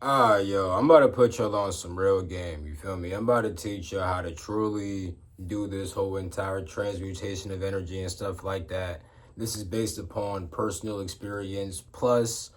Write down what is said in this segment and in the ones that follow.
Yo, I'm about to put y'all on some real game, you feel me? I'm about to teach y'all how to truly do this whole entire transmutation of energy and stuff like that. This is based upon personal experience plus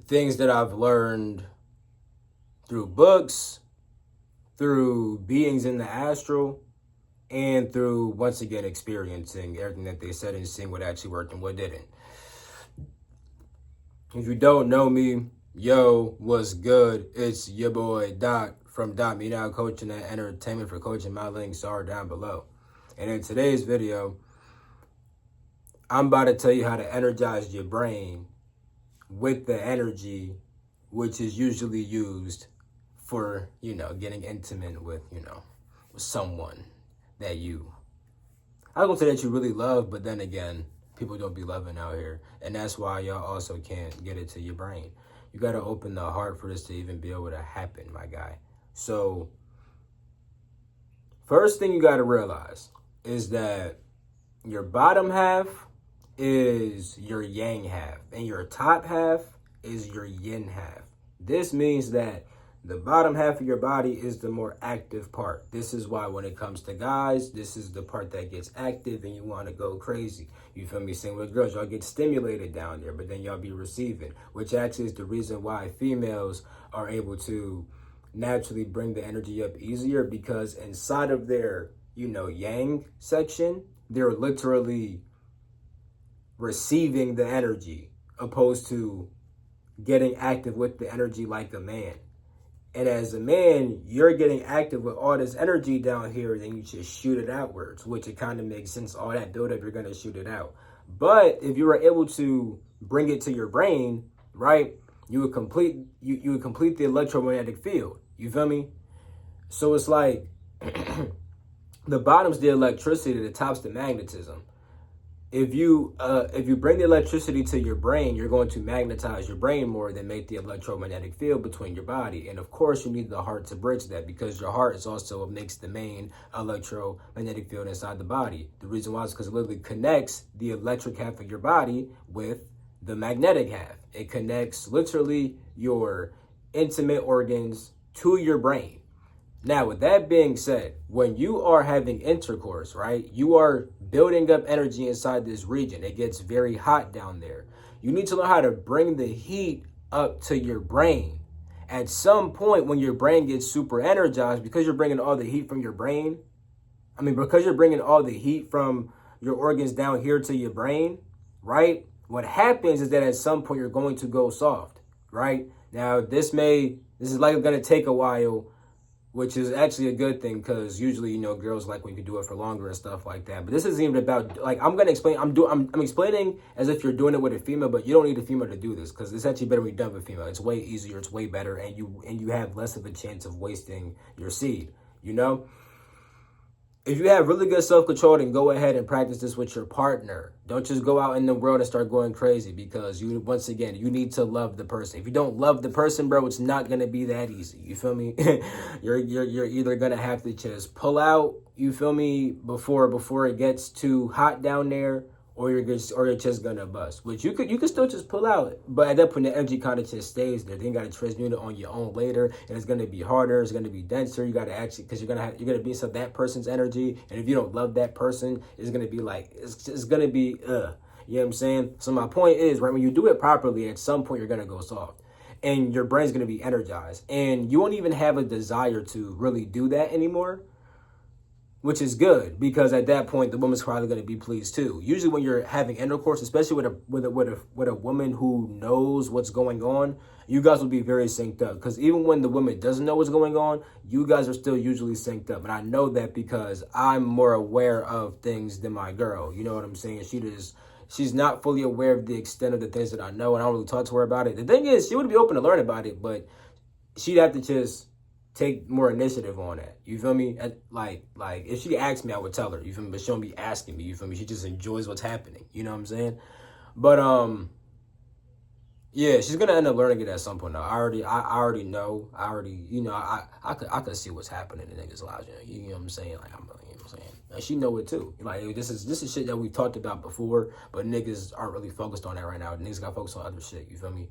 things that I've learned through books, through beings in the astral, and through, once again, experiencing everything that they said and seeing what actually worked and what didn't. If you don't know me, yo, what's good? It's your boy Doc from Doc Me Now Coaching and Entertainment. For coaching, my links are down below. And in today's video, I'm about to tell you how to energize your brain with the energy which is usually used for, getting intimate with, with someone that I don't say that you really love, but then again, people don't be loving out here. And that's why y'all also can't get it to your brain. You got to open the heart for this to even be able to happen, my guy. So, first thing you got to realize is that your bottom half is your yang half, and your top half is your yin half. This means that the bottom half of your body is the more active part. This is why when it comes to guys, this is the part that gets active and you want to go crazy. You feel me? Same with girls, y'all get stimulated down there, but then y'all be receiving, which actually is the reason why females are able to naturally bring the energy up easier, because inside of their, yang section, they're literally receiving the energy opposed to getting active with the energy like a man. And as a man, you're getting active with all this energy down here, then you just shoot it outwards, which it kind of makes sense. All that buildup, you're going to shoot it out. But if you were able to bring it to your brain, right, you would complete the electromagnetic field. You feel me? So it's like the bottom's the electricity, the top's the magnetism. If you bring the electricity to your brain, you're going to magnetize your brain more than make the electromagnetic field between your body. And of course, you need the heart to bridge that, because your heart is also what makes the main electromagnetic field inside the body. The reason why is because it literally connects the electric half of your body with the magnetic half. It connects literally your intimate organs to your brain. Now, with that being said, when you are having intercourse, right, you are building up energy inside this region. It gets very hot down there. You need to learn how to bring the heat up to your brain. At some point, when your brain gets super energized, because you're bringing all the heat from your brain, because you're bringing all the heat from your organs down here to your brain, right, what happens is that at some point you're going to go soft, right? Now, this is likely going to take a while, which is actually a good thing, because usually, girls like when you can do it for longer and stuff like that. But this isn't even about, like, I'm explaining as if you're doing it with a female, but you don't need a female to do this, because it's actually better when you're done with a female. It's way easier, it's way better, and you have less of a chance of wasting your seed, If you have really good self-control, then go ahead and practice this with your partner. Don't just go out in the world and start going crazy, because once again, you need to love the person. If you don't love the person, bro, it's not going to be that easy. You feel me? You're either going to have to just pull out, you feel me, before it gets too hot down there, or you're just gonna bust. Which you could still just pull out, but at that point the energy kind of just stays there. Then you gotta transmute it on your own later, and it's gonna be harder. It's gonna be denser. You gotta actually, because you're gonna be some that person's energy, and if you don't love that person, it's gonna be like it's gonna be You know what I'm saying? So my point is, right, when you do it properly, at some point you're gonna go soft, and your brain's gonna be energized, and you won't even have a desire to really do that anymore. Which is good, because at that point the woman's probably going to be pleased too. Usually when you're having intercourse, especially with a woman who knows what's going on, you guys will be very synced up. Because even when the woman doesn't know what's going on, you guys are still usually synced up. And I know that because I'm more aware of things than my girl. You know what I'm saying? She's not fully aware of the extent of the things that I know, and I don't really talk to her about it. The thing is, she would be open to learn about it, but she'd have to just take more initiative on that. You feel me? Like if she asked me, I would tell her. You feel me? But she don't be asking me. You feel me? She just enjoys what's happening. You know what I'm saying? But yeah, she's gonna end up learning it at some point. Now, I already know. I could see what's happening in niggas' lives. You know what I'm saying? Like, you know what I'm saying? And she know it too. Like, this is shit that we talked about before, but niggas aren't really focused on that right now. Niggas got focused on other shit. You feel me?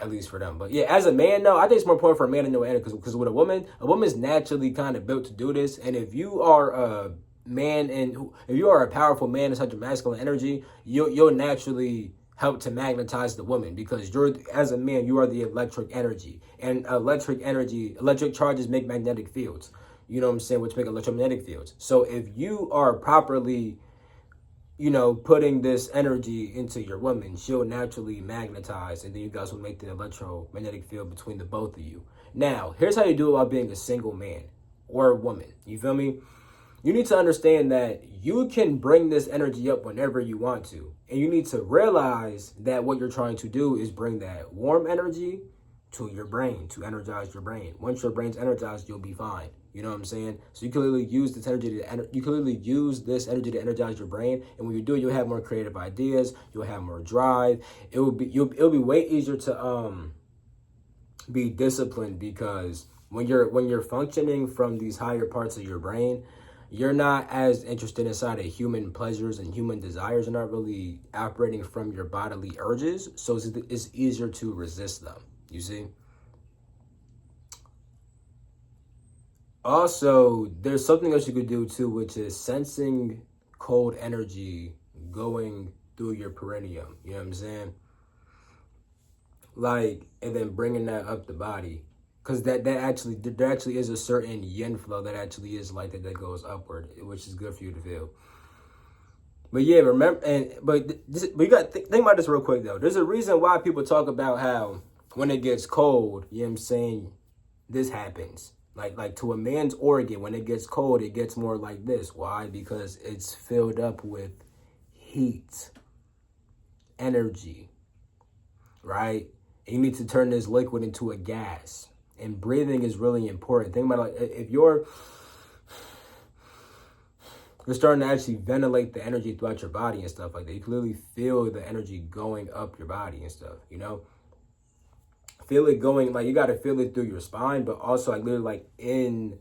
at least for them. But yeah, as a man, no, I think it's more important for a man to know energy because with a woman's naturally kind of built to do this. And if you are a man and if you are a powerful man in such a masculine energy, you'll naturally help to magnetize the woman because you're, as a man, you are the electric energy, and electric charges make magnetic fields. You know what I'm saying? Which make electromagnetic fields. So if you are properly, putting this energy into your woman, she'll naturally magnetize, and then you guys will make the electromagnetic field between the both of you. Now, here's how you do it while being a single man or woman. You feel me? You need to understand that you can bring this energy up whenever you want to. And you need to realize that what you're trying to do is bring that warm energy to your brain, to energize your brain. Once your brain's energized, you'll be fine. You know what I'm saying? So you can literally use this energy to energize your brain. And when you do it, you'll have more creative ideas. You'll have more drive. It'll be way easier to be disciplined because when you're functioning from these higher parts of your brain, you're not as interested inside of human pleasures and human desires. You're not really operating from your bodily urges. So it's easier to resist them. You see? Also, there's something else you could do too, which is sensing cold energy going through your perineum. You know what I'm saying? And then bringing that up the body. Because there actually is a certain yin flow that actually is like that goes upward, which is good for you to feel. But yeah, remember, but you got to think about this real quick though. There's a reason why people talk about how when it gets cold, you know what I'm saying, this happens. Like to a man's organ, when it gets cold, it gets more like this. Why? Because it's filled up with heat, energy, right? And you need to turn this liquid into a gas. And breathing is really important. Think about if you're starting to actually ventilate the energy throughout your body and stuff like that. You clearly feel the energy going up your body and stuff, Feel it going, you got to feel it through your spine, but also literally in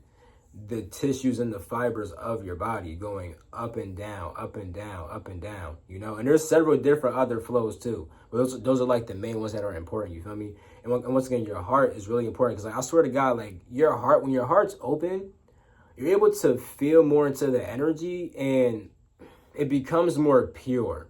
the tissues and the fibers of your body going up and down, up and down, up and down, And there's several different other flows too. But those are the main ones that are important, you feel me? And once again, your heart is really important because I swear to God, your heart, when your heart's open, you're able to feel more into the energy and it becomes more pure.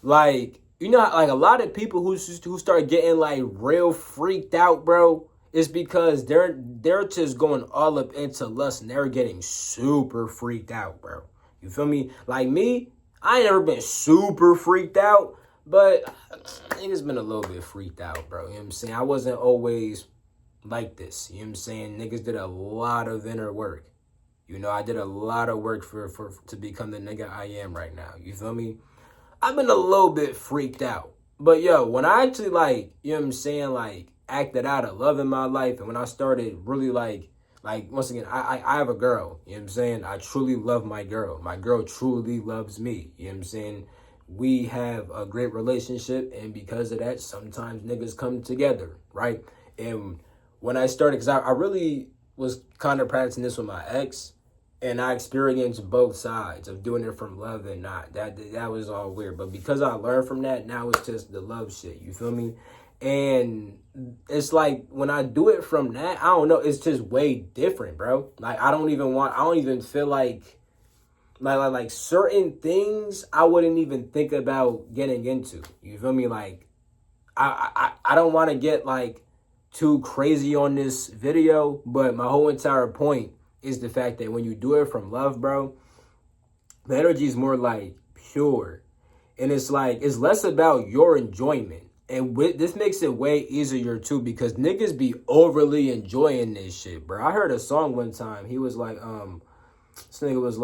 A lot of people who start getting real freaked out, bro, is because they're just going all up into lust and they're getting super freaked out, bro. You feel me? Like me, I ain't never been super freaked out, but niggas been a little bit freaked out, bro. You know what I'm saying? I wasn't always like this. You know what I'm saying? Niggas did a lot of inner work. I did a lot of work to become the nigga I am right now. You feel me? I've been a little bit freaked out. But yo, when I actually you know what I'm saying, acted out of love in my life, and when I started really once again, I have a girl, you know what I'm saying? I truly love my girl. My girl truly loves me, you know what I'm saying? We have a great relationship, and because of that, sometimes niggas come together, right? And when I started, because I really was kind of practicing this with my ex, and I experienced both sides of doing it from love and not. That was all weird. But because I learned from that, now it's just the love shit. You feel me? And it's when I do it from that, I don't know. It's just way different, bro. I don't even feel like certain things I wouldn't even think about getting into. You feel me? I don't want to get too crazy on this video, but my whole entire point is the fact that when you do it from love, bro, the energy is more pure. And it's less about your enjoyment. And this makes it way easier too, because niggas be overly enjoying this shit, bro. I heard a song one time. He was this nigga was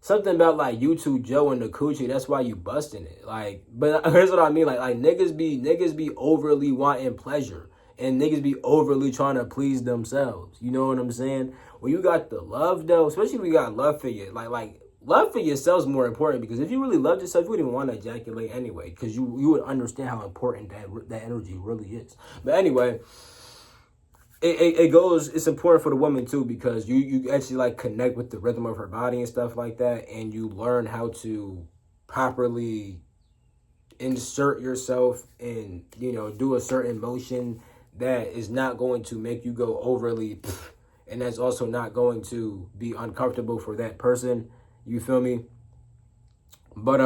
something about YouTube Joe and the coochie. That's why you busting it. But here's what I mean. Niggas be overly wanting pleasure. And niggas be overly trying to please themselves. You know what I'm saying? When you got the love, though, especially when you got love for you, love for yourself is more important, because if you really loved yourself, you wouldn't even want to ejaculate anyway, because you would understand how important that energy really is. But anyway, it's important for the woman too, because you actually connect with the rhythm of her body and stuff like that, and you learn how to properly insert yourself and, you know, do a certain motion that is not going to make you go overly and that's also not going to be uncomfortable for that person. You feel me? But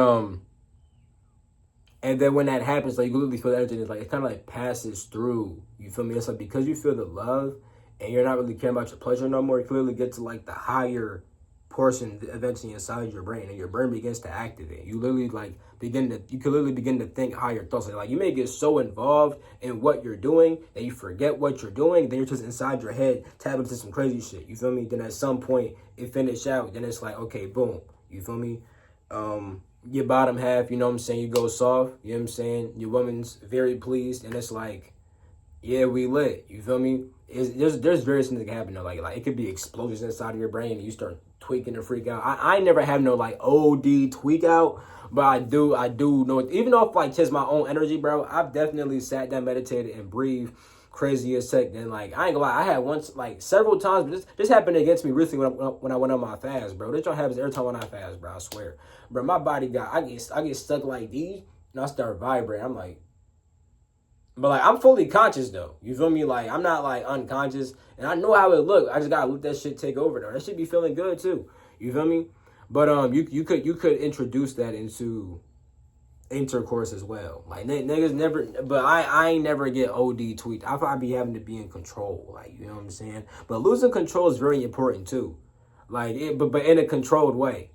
and then when that happens, like, you literally feel the energy, and it's like it kind of like passes through. You feel me? It's like because you feel the love and you're not really caring about your pleasure no more, you clearly get to like the higher portion eventually inside your brain, and your brain begins to activate. You literally like you can literally begin to think higher thoughts. Like you may get so involved in what you're doing that you forget what you're doing. Then you're just inside your head tapping into some crazy shit. You feel me? Then at some point it finish out. Then it's like, okay, boom. You feel me? Your bottom half, you know what I'm saying, you go soft, you know what I'm saying, your woman's very pleased, and it's like, yeah, we lit, you feel me? There's various things that can happen though, like it could be explosions inside of your brain, and you start tweaking and freak out. I never have no like OD tweak out, but I do know, even off like just my own energy, bro, I've definitely sat down, meditated, and breathed crazy as heck. And like I ain't gonna lie, I had once like several times, but this happened against me recently when I went on my fast, bro. This all happens every time when I fast, bro. I swear, bro. My body I get stuck like these, and I start vibrating. I'm like, but like I'm fully conscious though. You feel me? Like I'm not like unconscious, and I know how it look. I just gotta let that shit take over though. That should be feeling good too. You feel me? But you could introduce that into intercourse as well. Like niggas never, but I ain't never get OD tweaked. I be having to be in control, like, you know what I'm saying. But losing control is very important too, like but in a controlled way.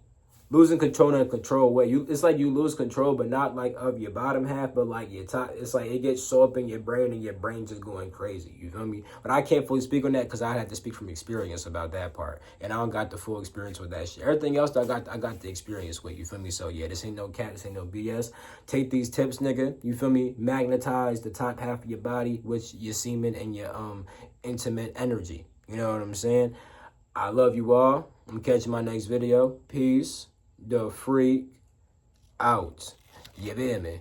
Losing control in a controlled way. It's like you lose control, but not like of your bottom half, but like your top. It's like it gets so up in your brain, and your brain's just going crazy. You feel me? But I can't fully speak on that because I have to speak from experience about that part, and I don't got the full experience with that shit. Everything else I got the experience with. You feel me? So yeah, this ain't no cat. This ain't no BS. Take these tips, nigga. You feel me? Magnetize the top half of your body, which your semen and your intimate energy. You know what I'm saying? I love you all. I'm catching my next video. Peace. The freak out. You hear me?